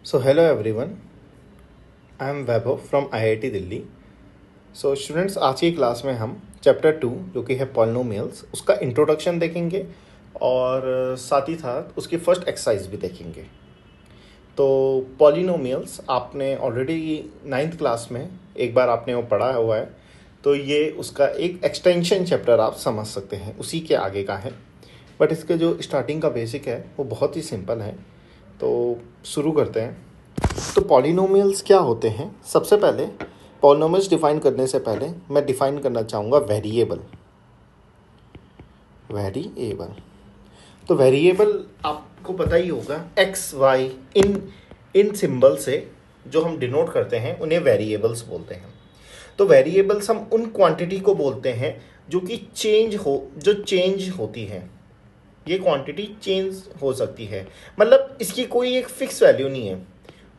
So hello everyone, I am Vaibhav from IIT Delhi. So students, आज की class में हम चैप्टर 2 जो कि है पॉलिनोमियल्स उसका इंट्रोडक्शन देखेंगे और साथ ही साथ उसकी फर्स्ट एक्सरसाइज भी देखेंगे. तो पॉलिनोमियल्स आपने ऑलरेडी 9th क्लास में एक बार आपने वो पढ़ा हुआ है, तो ये उसका एक एक्सटेंशन चैप्टर आप समझ सकते हैं, उसी के आगे का है. बट इसके जो स्टार्टिंग का बेसिक है वो बहुत ही सिंपल है. तो शुरू करते हैं. तो पॉलिनोमियल्स क्या होते हैं? सबसे पहले पॉलिनोमियल्स डिफाइन करने से पहले मैं डिफाइन करना चाहूँगा वेरिएबल. तो वेरिएबल आपको पता ही होगा, एक्स वाई इन सिंबल से जो हम डिनोट करते हैं उन्हें वेरिएबल्स बोलते हैं. तो वेरिएबल्स हम उन क्वांटिटी को बोलते हैं जो कि चेंज होती है. ये क्वांटिटी चेंज हो सकती है, मतलब इसकी कोई एक फिक्स वैल्यू नहीं है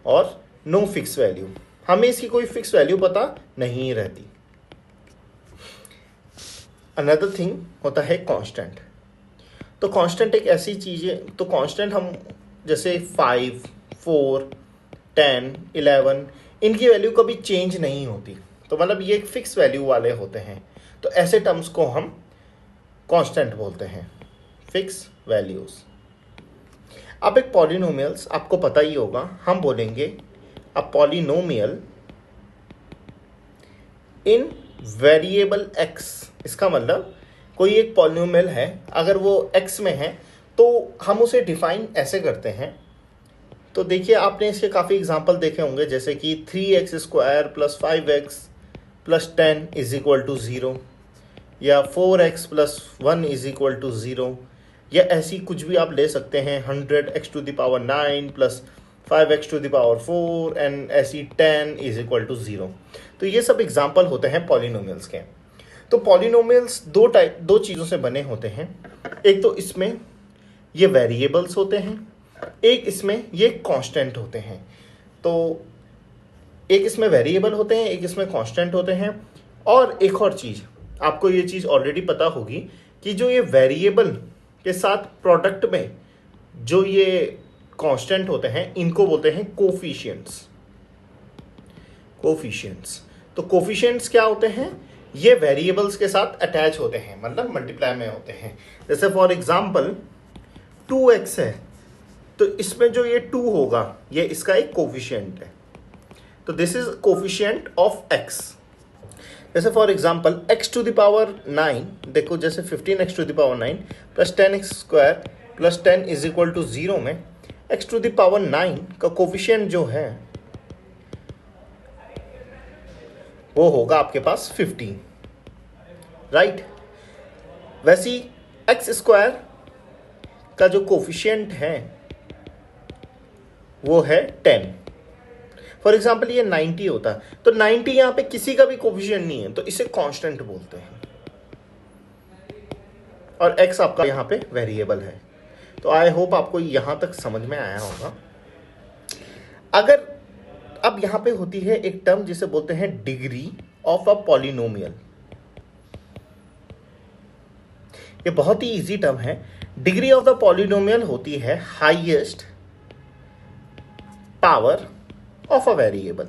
और नो फिक्स वैल्यू. हमें इसकी कोई फिक्स वैल्यू पता नहीं रहती. अनदर थिंग होता है कांस्टेंट. तो कांस्टेंट एक ऐसी चीज़ है, तो कांस्टेंट हम जैसे 5, 4, 10, 11 इनकी वैल्यू कभी चेंज नहीं होती. तो मतलब ये एक फिक्स वैल्यू वाले होते हैं. तो ऐसे टर्म्स को हम कांस्टेंट बोलते हैं, फिक्स वैल्यूज. अब एक पॉलिनोमियल्स आपको पता ही होगा, हम बोलेंगे a polynomial in variable x. इसका मतलब कोई एक पॉलिनोमियल है, अगर वो एक्स में है तो हम उसे डिफाइन ऐसे करते हैं. तो देखिए, आपने इसके काफ़ी एग्जांपल देखे होंगे, जैसे कि 3x² + 5x + 10 = 0, या 4x + 1 = 0, या ऐसी कुछ भी आप ले सकते हैं, 100x⁹ + 5x⁴ एंड ऐसी 10 = 0. तो ये सब एग्जांपल होते हैं पॉलिनोमियल्स के. तो पॉलिनोमियल्स दो चीज़ों से बने होते हैं. एक तो इसमें ये वेरिएबल्स होते हैं, एक इसमें ये कांस्टेंट होते हैं. तो एक इसमें वेरिएबल होते हैं, एक इसमें कांस्टेंट होते हैं. और एक और चीज़, आपको ये चीज़ ऑलरेडी पता होगी कि जो ये वेरिएबल के साथ प्रोडक्ट में जो ये कांस्टेंट होते हैं, इनको बोलते हैं कोफिशिएंट्स. तो कोफिशिएंट्स क्या होते हैं? ये वेरिएबल्स के साथ अटैच होते हैं, मतलब मल्टीप्लाई में होते हैं. जैसे फॉर एग्जांपल 2x है, तो इसमें जो ये 2 होगा ये इसका एक कोफिशिएंट है. तो this is coefficient of x. जैसे फॉर एग्जांपल x⁹9, देखो जैसे 15x⁹9 + 10x² + 10 = 0 में x⁹9 का कोफिशिएंट जो है वो होगा आपके पास 15, राइट. वैसी x² का जो कोफिशिएंट है वो है 10. फॉर एग्जाम्पल ये 90 होता है, तो 90 यहाँ पे किसी का भी कोफिशिएंट नहीं है, तो इसे कांस्टेंट बोलते हैं. और x आपका यहाँ पे वेरिएबल है. तो आई होप आपको यहाँ तक समझ में आया होगा. अगर अब यहाँ पे होती है एक टर्म जिसे बोलते हैं डिग्री ऑफ अ पॉलिनोमियल. ये बहुत ही इजी टर्म है. डिग्री ऑफ द पॉलिनोमियल होती है highest power of a variable.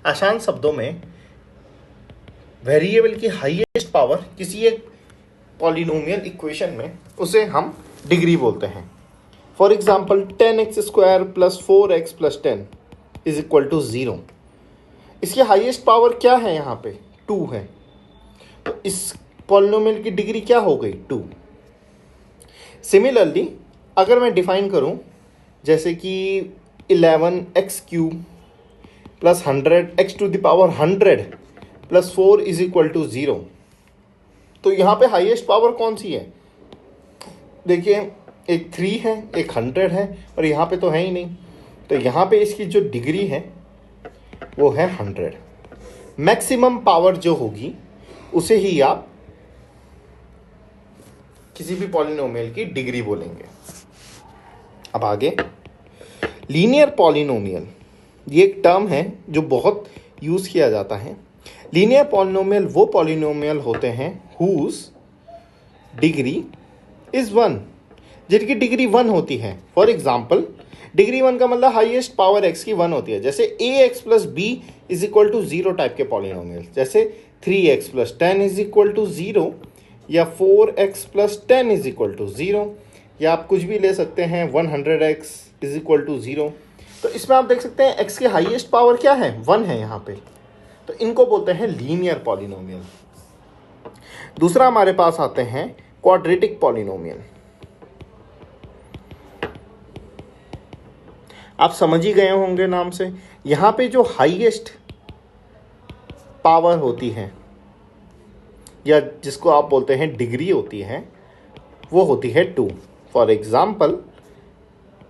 आसान शब्दों में वेरिएबल की हाईएस्ट पावर किसी एक पॉलिनोमियल इक्वेशन में, उसे हम डिग्री बोलते हैं. For example 10x² + 4x + 10 = 0. इसकी हाईएस्ट पावर क्या है? यहाँ पे 2 है. तो इस पॉलिनोमियल की डिग्री क्या हो गई? 2. सिमिलरली अगर मैं डिफाइन करूं, जैसे कि 11x³ + 100x⁴ + 4 = 0, तो यहाँ पे हाईएस्ट पावर कौन सी है? देखिए, एक 3 है, एक 100 है, और यहाँ पे तो है ही नहीं. तो यहाँ पे इसकी जो डिग्री है वो है 100. मैक्सिमम पावर जो होगी उसे ही आप किसी भी पॉलिनोमियल की डिग्री बोलेंगे. अब आगे, लीनियर पॉलिनोमियल, ये एक टर्म है जो बहुत यूज़ किया जाता है. लीनियर पॉलिनोमियल वो पॉलिनोमियल होते हैं हुज डिग्री इज 1. जिनकी डिग्री 1 होती है। फॉर एग्जाम्पल डिग्री 1 का मतलब हाईएस्ट पावर x की 1 होती है। जैसे ax plus b is equal to 0 type के पॉलिनोमियल, जैसे 3x plus 10 is equal to 0, या 4x plus 10 is equal to 0, या आप कुछ भी ले सकते हैं 100x इज इक्वल टू 0। तो इसमें आप देख सकते हैं x की हाईएस्ट पावर क्या है, 1 है यहाँ पे। तो इनको बोलते हैं लीनियर पॉलिनोमियल। दूसरा हमारे पास आते हैं क्वाड्रेटिक पॉलिनोमियल। आप समझ ही गए होंगे नाम से। यहाँ पे जो हाईएस्ट पावर होती है, या जिसको आप बोलते हैं डिग्री होती है, वो होती है 2। For example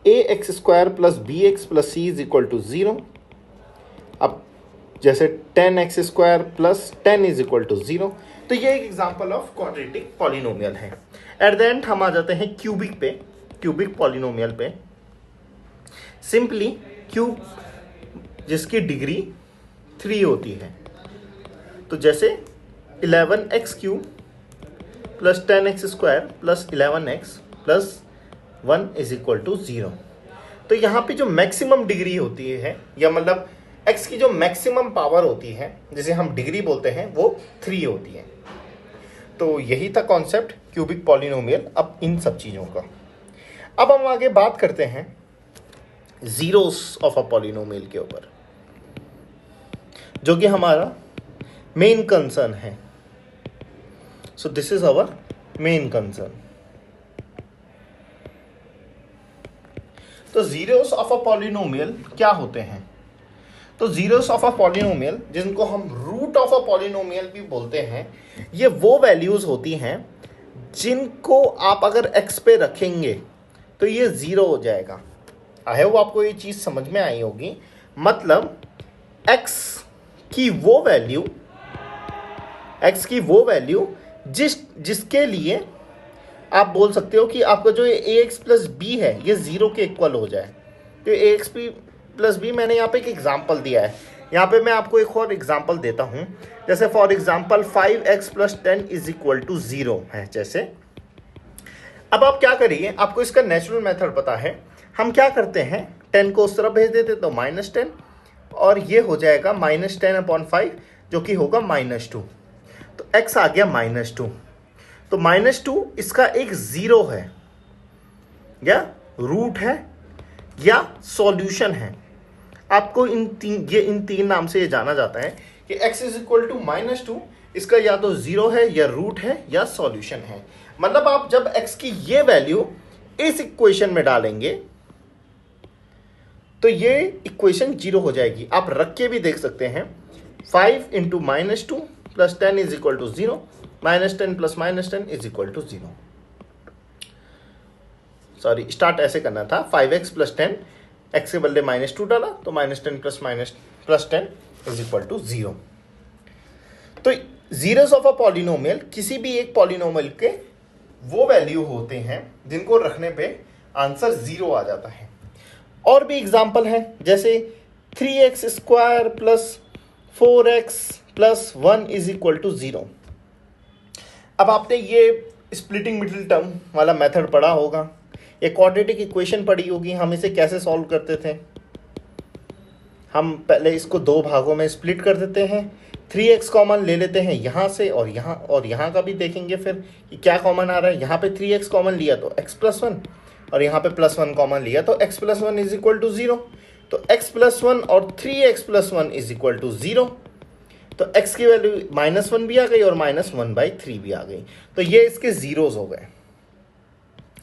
ax square plus b x plus c is equal to 0। अब जैसे 10x square plus 10 is equal to 0। तो ये एक एग्जाम्पल ऑफ क्वाड्रेटिक पॉलिनोमियल है। एट द एंड हम आ जाते हैं क्यूबिक पे, क्यूबिक पॉलिनोमियल पे। सिंपली क्यूब जिसकी डिग्री 3 होती है, तो जैसे 11x cube plus 10x square plus 11x plus 1 is equal to 0। तो यहाँ पे जो मैक्सिमम डिग्री होती है, या मतलब x की जो मैक्सिमम पावर होती है, जिसे हम डिग्री बोलते हैं, वो 3 होती है। तो यही था कॉन्सेप्ट क्यूबिक पॉलिनोमियल अब इन सब चीज़ों का। अब हम आगे बात करते हैं जीरोस ऑफ अ पॉलिनोमियल के ऊपर, जो कि हमारा मेन कंसर्न है। So this is our main concern. तो जीरोस ऑफ अ पॉलिनोमियल क्या होते हैं? तो जीरोस ऑफ अ पॉलिनोमियल, जिनको हम रूट ऑफ अ पॉलिनोमियल भी बोलते हैं, ये वो वैल्यूज होती हैं जिनको आप अगर x पे रखेंगे तो ये 0 हो जाएगा। आई होप आपको ये चीज़ समझ में आई होगी। मतलब x की वो वैल्यू जिसके लिए आप बोल सकते हो कि आपका जो ये ax प्लस बी है ये 0 के इक्वल हो जाए। तो ax प्लस बी मैंने यहाँ पे एक एग्जाम्पल दिया है। यहाँ पे मैं आपको एक और एग्जाम्पल देता हूँ। जैसे for example 5x plus 10 is equal to 0 है। जैसे अब आप क्या करिए, आपको इसका नेचुरल मेथड पता है। हम क्या करते हैं, 10 को उस तरफ भेज देते तो -10, और ये हो जाएगा -10/5, जो कि होगा -2। तो x आ गया -2। तो -2 इसका एक 0 है, या रूट है, या सॉल्यूशन है। आपको इन तीन नाम से ये जाना जाता है कि x इज इक्वल टू -2 इसका या तो 0 है, या रूट है, या सॉल्यूशन है। मतलब आप जब x की ये वैल्यू इस इक्वेशन में डालेंगे तो ये इक्वेशन 0 हो जाएगी। आप रख के भी देख सकते हैं। 5 into -2 plus 10 is equal to 0, -10 plus -10 is equal to 0। Sorry, start ऐसे करना था, 5x प्लस 10, x के बदले -2 डाला तो -10 प्लस 10 इज इक्वल टू 0। तो जीरोस ऑफ अ पॉलिनोमियल किसी भी एक पॉलिनोमियल के वो वैल्यू होते हैं जिनको रखने पे आंसर 0 आ जाता है। और भी एग्जाम्पल है, जैसे 3x square plus 4x plus 1 is equal to 0। अब आपने ये स्प्लिटिंग मिडिल टर्म वाला मेथड पढ़ा होगा, ये क्वाड्रेटिक इक्वेशन पढ़ी होगी। हम इसे कैसे सॉल्व करते थे? हम पहले इसको 2 भागों में स्प्लिट कर देते हैं। 3x कॉमन ले लेते हैं यहाँ से, और यहाँ का भी देखेंगे फिर कि क्या कॉमन आ रहा है। यहाँ पे 3x कॉमन लिया तो x प्लस 1, और यहाँ पे प्लस 1 कॉमन लिया तो x plus 1 is equal to 0। तो x प्लस 1 और 3x plus 1 is equal to 0। तो x की वैल्यू -1 भी आ गई और -1/3 भी आ गई। तो ये इसके जीरोस हो गए।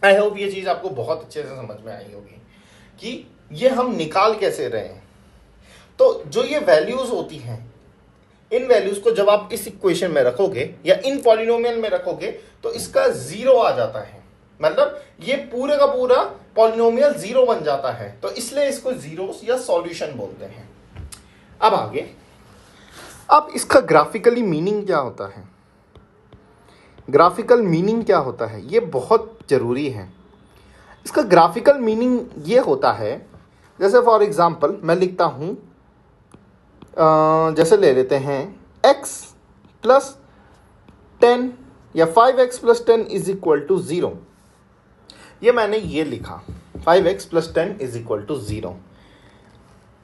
आई होप ये चीज़ आपको बहुत अच्छे से समझ में आई होगी कि ये हम निकाल कैसे रहे हैं। तो जो ये वैल्यूज होती हैं, इन वैल्यूज को जब आप इस इक्वेशन में रखोगे या इन पॉलिनोमियल में रखोगे तो इसका 0 आ जाता है। मतलब ये पूरे का पूरा पॉलिनोमियल 0 बन जाता है। तो इसलिए इसको जीरोस या सॉल्यूशन बोलते हैं। अब आगे, अब इसका ग्राफिकली मीनिंग क्या होता है? ग्राफिकल मीनिंग क्या होता है, ये बहुत ज़रूरी है। इसका ग्राफिकल मीनिंग ये होता है, जैसे फॉर एग्जांपल मैं लिखता हूँ, जैसे ले लेते हैं x प्लस 10 या 5x plus 10 is equal to 0। ये मैंने ये लिखा 5x + 10 = 0।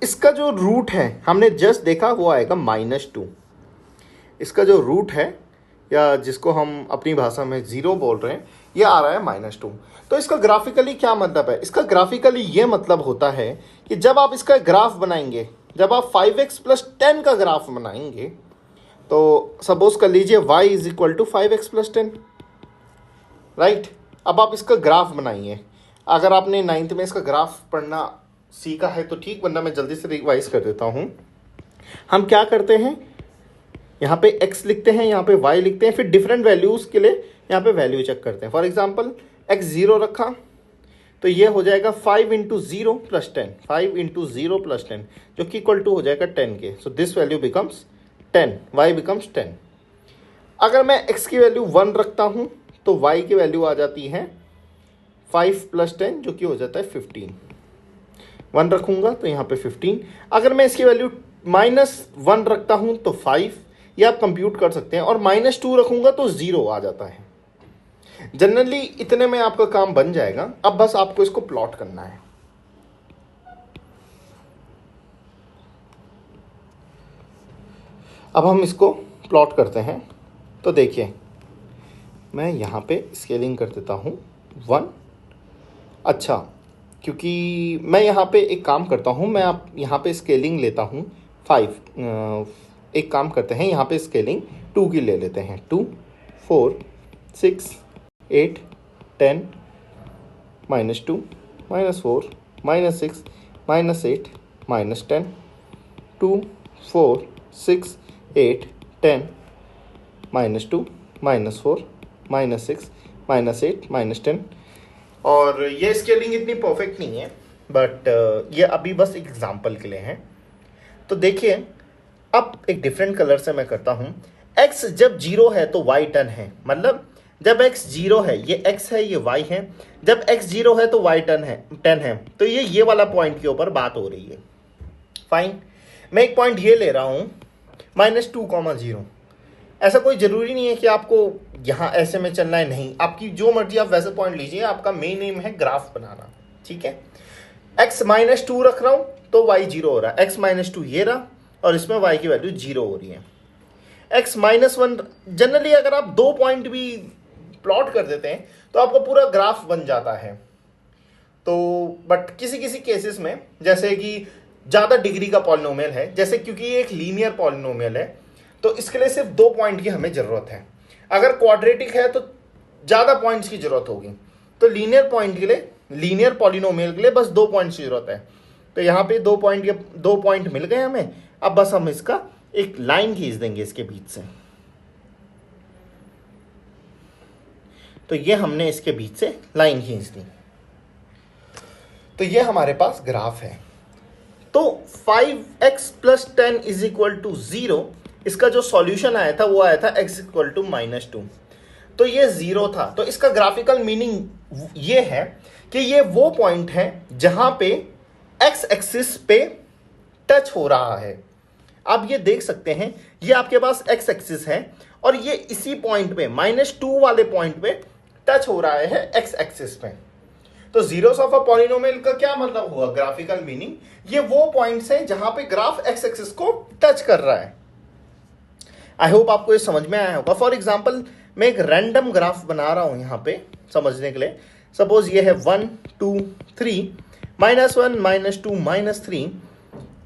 इसका जो रूट है हमने जस्ट देखा वो आएगा -2। इसका जो रूट है या जिसको हम अपनी भाषा में 0 बोल रहे हैं, ये आ रहा है -2। तो इसका ग्राफिकली क्या मतलब है? इसका ग्राफिकली ये मतलब होता है कि जब आप इसका ग्राफ बनाएंगे, जब आप 5x + 10 का ग्राफ बनाएंगे, तो सपोज कर लीजिए y = 5x + 10, राइट। अब आप इसका ग्राफ बनाइए। अगर आपने 9th में इसका ग्राफ पढ़ना सीखा है तो ठीक, वरना मैं जल्दी से रिवाइज कर देता हूँ। हम क्या करते हैं, यहाँ पे x लिखते हैं, यहाँ पे y लिखते हैं, फिर डिफरेंट वैल्यूज़ के लिए यहाँ पे वैल्यू चेक करते हैं। फॉर एग्जांपल x 0 रखा तो ये हो जाएगा 5 × 0 + 10, 5 × 0 + 10, जो कि इक्वल टू हो जाएगा 10 के। So this value becomes 10, y becomes 10। अगर मैं x की वैल्यू 1 रखता हूँ तो y की वैल्यू आ जाती है 5 + 10, जो कि हो जाता है 15। 1 रखूँगा तो यहाँ पे 15। अगर मैं इसकी वैल्यू -1 रखता हूँ तो 5, ये आप कंप्यूट कर सकते हैं, और -2 रखूँगा तो 0 आ जाता है। जनरली इतने में आपका काम बन जाएगा। अब बस आपको इसको प्लॉट करना है। अब हम इसको प्लॉट करते हैं। तो देखिए, मैं यहाँ पे स्केलिंग कर देता हूँ 1। अच्छा, क्योंकि मैं यहाँ पे एक काम करता हूँ, मैं आप यहाँ पे स्केलिंग लेता हूँ 5। एक काम करते हैं, यहाँ पे स्केलिंग 2 की ले लेते हैं। 2, 4, 6, 8, 10, -2, -4, -6, -8, -10, 2, 4, 6, 8, 10, -2, -4, -6, -8, -10। और ये स्केलिंग इतनी परफेक्ट नहीं है, बट ये अभी बस एक एग्जांपल के लिए है। तो देखिए, अब एक डिफरेंट कलर से मैं करता हूँ। x जब 0 है तो y 10 है, मतलब जब x 0 है, ये x है, ये y है। जब x 0 है तो y 10 है। तो ये वाला पॉइंट के ऊपर बात हो रही है। फाइन, मैं एक पॉइंट ये ले रहा हूँ -2, 0। ऐसा कोई ज़रूरी नहीं है कि आपको यहाँ ऐसे में चलना है, नहीं, आपकी जो मर्जी आप वैसे पॉइंट लीजिए। आपका मेन एम है ग्राफ बनाना, ठीक है। x -2 रख रहा हूँ तो y 0 हो रहा है, x -2 ये रहा, और इसमें y की वैल्यू 0 हो रही है। x -1, जनरली अगर आप 2 पॉइंट भी प्लॉट कर देते हैं तो आपका पूरा ग्राफ बन जाता है। तो बट किसी किसी केसेस में, जैसे कि ज़्यादा डिग्री का पॉलिनोमियल है, जैसे क्योंकि ये एक लीनियर पॉलिनोमियल है, तो इसके लिए सिर्फ 2 पॉइंट की हमें ज़रूरत है। अगर क्वाड्रेटिक है तो ज़्यादा पॉइंट्स की ज़रूरत होगी। तो लीनियर पॉइंट के लिए, लीनियर पॉलिनोमियल के लिए बस 2 पॉइंट्स की ज़रूरत है। तो यहाँ पे 2 पॉइंट मिल गए हमें। अब बस हम इसका एक लाइन खींच देंगे इसके बीच से। तो ये हमने इसके बीच से लाइन खींच दी। तो ये हमारे पास ग्राफ है। तो 5x + 10 = 0, इसका जो सॉल्यूशन आया था वो आया था x = -2। तो ये 0 था। तो इसका ग्राफिकल मीनिंग ये है कि ये वो पॉइंट है जहां पे x एक्सिस पे टच हो रहा है। आप ये देख सकते हैं, ये आपके पास x एक्सिस है और ये इसी पॉइंट पे -2 वाले पॉइंट पे टच हो रहा है x एक्सिस पे। तो जीरोस ऑफ अ पॉलिनोमियल का क्या मतलब हुआ? ग्राफिकल मीनिंग, ये वो पॉइंट्स हैं जहां पे ग्राफ x एक्सिस को टच कर रहा है। आई होप आपको ये समझ में आया होगा। फॉर एग्जांपल, मैं एक रैंडम ग्राफ बना रहा हूं यहां पे समझने के लिए। सपोज ये है 1, 2, 3, -1, -2, -3,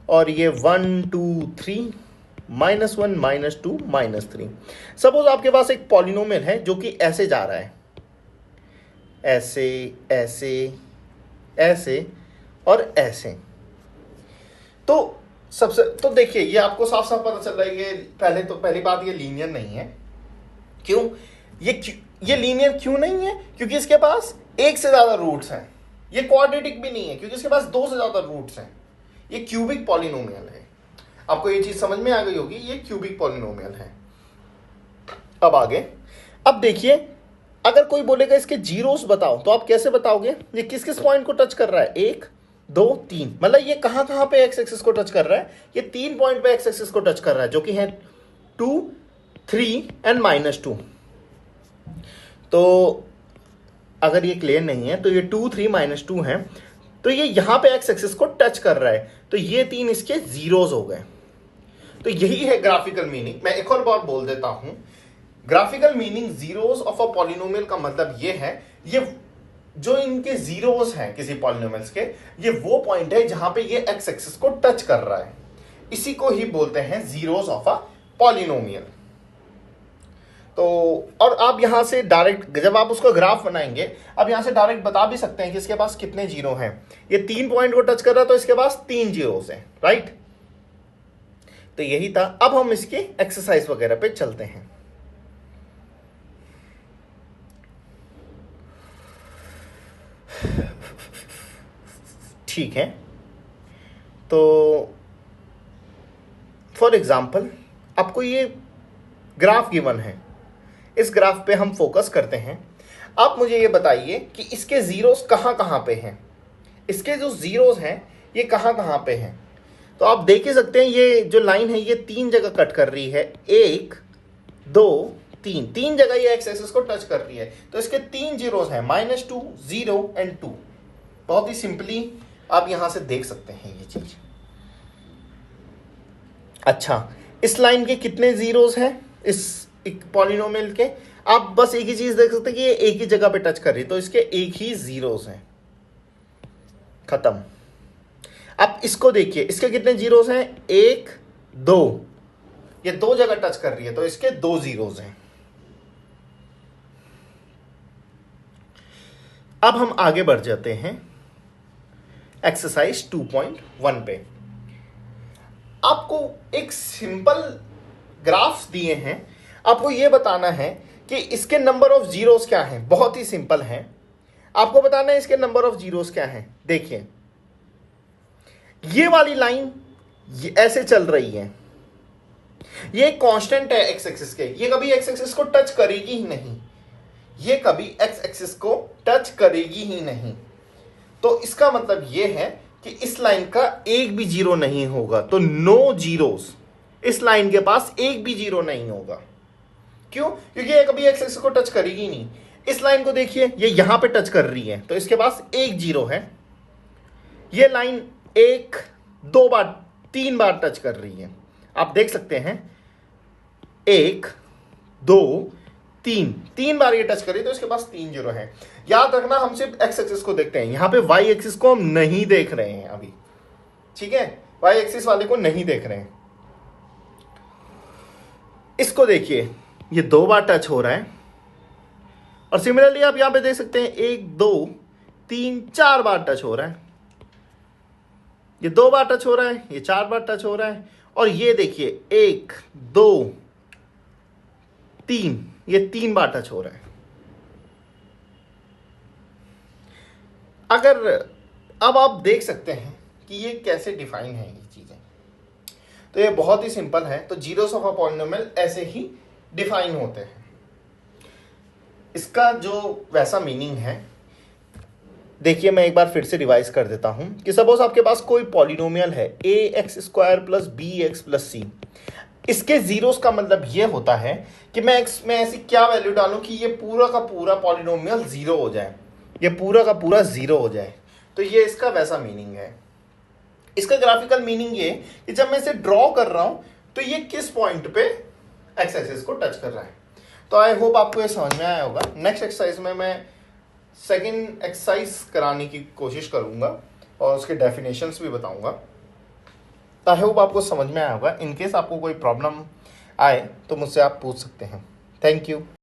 और ये 1, 2, 3, -1, -2, -3। सपोज आपके पास एक पॉलिनोमियल है जो कि ऐसे जा रहा है, ऐसे, ऐसे, ऐसे और ऐसे। तो देखिए, ये आपको साफ साफ पता चल रहा है, ये पहली बात, ये लीनियर नहीं है। क्यों? ये लीनियर क्यों नहीं है? क्योंकि इसके पास एक से ज्यादा रूट्स हैं। ये क्वाड्रेटिक भी नहीं है क्योंकि इसके पास 2 से ज्यादा रूट्स हैं। ये क्यूबिक पॉलिनोमियल है। आपको ये चीज समझ में आ गई होगी, ये क्यूबिक पॉलिनोमियल है। अब आगे, अब देखिए, अगर कोई बोलेगा इसके जीरोस बताओ, तो आप कैसे बताओगे? ये किस किस पॉइंट को टच कर रहा है? 1, 2, 3, मतलब ये कहां कहां पे एक्स एक्सिस को टच कर रहा है? ये 3 पॉइंट पे एक्स एक्सिस को टच कर रहा है, जो कि है 2, 3 एंड -2। तो अगर ये क्लियर नहीं है तो ये 2 3 -2 है, तो ये यहाँ पे एक्स एक्सिस को टच कर रहा है, तो ये 3 इसके जीरोस हो गए। तो यही है ग्राफिकल मीनिंग। मैं एक और बार बोल देता हूं, graphical meaning zeros of a polynomial का मतलब ये है, ये जो इनके जीरोस हैं किसी पॉलिनोमियल्स के, ये वो पॉइंट है जहां पे ये एक्स एक्सिस को टच कर रहा है, इसी को ही बोलते हैं जीरोस ऑफ अ पॉलिनोमियल। तो और आप यहां से डायरेक्ट जब आप उसका ग्राफ बनाएंगे, आप यहां से डायरेक्ट बता भी सकते हैं कि इसके पास कितने जीरो हैं। ये 3 पॉइंट को टच कर रहा है तो इसके पास 3 जीरोस हैं, राइट। तो यही था। अब हम इसके एक्सरसाइज वगैरह पे चलते हैं। ठीक है, तो फॉर एग्जाम्पल आपको ये ग्राफ गिवन है, इस ग्राफ पे हम फोकस करते हैं। आप मुझे ये बताइए कि इसके जीरोस कहाँ कहाँ पे हैं, इसके जो जीरोस हैं ये कहाँ कहाँ पे हैं। तो आप देख ही सकते हैं ये जो लाइन है ये 3 जगह कट कर रही है, 1 2 3, 3 जगह ये एक्स एक्सिस को टच कर रही है। तो इसके 3 जीरोस हैं, -2 0 एंड 2। बहुत ही सिंपली आप यहां से देख सकते हैं ये चीज। अच्छा, इस लाइन के कितने जीरोस हैं इस पॉलिनोमियल के? आप बस एक ही चीज देख सकते हैं कि ये एक ही जगह पे टच कर रही है, तो इसके एक ही जीरोस हैं, खत्म। आप इसको देखिए, इसके कितने जीरोस हैं? 1 2, ये 2 जगह टच कर रही है तो इसके 2 जीरोस हैं। अब हम आगे बढ़ जाते हैं एक्सरसाइज 2.1 पे। आपको एक सिंपल ग्राफ्स दिए हैं, आपको यह बताना है कि इसके नंबर ऑफ जीरोस क्या हैं। बहुत ही सिंपल है, आपको बताना है इसके नंबर ऑफ जीरोस क्या हैं। देखिए ये वाली लाइन ऐसे चल रही है, ये कांस्टेंट है एक्स एक्सिस के, ये कभी एक्स एक्सिस को टच करेगी ही नहीं, ये कभी एक्स एक्सिस को टच करेगी ही नहीं। तो इसका मतलब ये है कि इस लाइन का एक भी जीरो नहीं होगा, तो नो जीरोस, इस लाइन के पास एक भी जीरो नहीं होगा। क्यों? क्योंकि ये कभी एक्स एक्सिस को टच करेगी नहीं। इस लाइन को देखिए, ये यहां पे टच कर रही है तो इसके पास एक जीरो है। ये लाइन 1 2 बार 3 बार टच कर रही है, आप देख सकते हैं 1 2 3 बार ये टच करी तो इसके पास 3 जीरो है। याद रखना हम सिर्फ एक्स एक्सिस को देखते हैं, यहां पे वाई एक्सिस को हम नहीं देख रहे हैं अभी, ठीक है, वाई एक्सिस वाले को नहीं देख रहे हैं। इसको देखिए, ये 2 बार टच हो रहा है, और सिमिलरली आप यहां पे देख सकते हैं 1 2 3 4 बार टच हो रहा है। ये 2 बार टच हो रहा है, ये 4 बार टच हो रहा है, और ये देखिए 1 2 3, ये 3 बार टच हो रहा है। अगर अब आप देख सकते हैं कि ये कैसे डिफाइन है ये चीजें, तो ये बहुत ही सिंपल है। तो जीरोस ऑफ अ पॉलिनोमियल ऐसे ही डिफाइन होते हैं। इसका जो वैसा मीनिंग है, देखिए मैं एक बार फिर से रिवाइज कर देता हूं कि सपोज आपके पास कोई पॉलिनोमियल है ax² + bx + c। इसके जीरोस का मतलब ये होता है कि मैं x में ऐसी क्या वैल्यू डालूं कि ये पूरा का पूरा पॉलिनोमियल जीरो हो जाए, ये पूरा का पूरा जीरो हो जाए। तो ये इसका वैसा मीनिंग है। इसका ग्राफिकल मीनिंग ये कि जब मैं इसे ड्रॉ कर रहा हूं तो ये किस पॉइंट पे एक्स एक्सिस को टच कर रहा है। तो आई होप आपको ये समझ में आया होगा। नेक्स्ट एक्सरसाइज में मैं सेकेंड एक्सरसाइज कराने की कोशिश करूंगा और उसके डेफिनेशंस भी बताऊंगा। तो आई होप आपको समझ में आया होगा। इन केस आपको कोई प्रॉब्लम आए तो मुझसे आप पूछ सकते हैं। Thank you.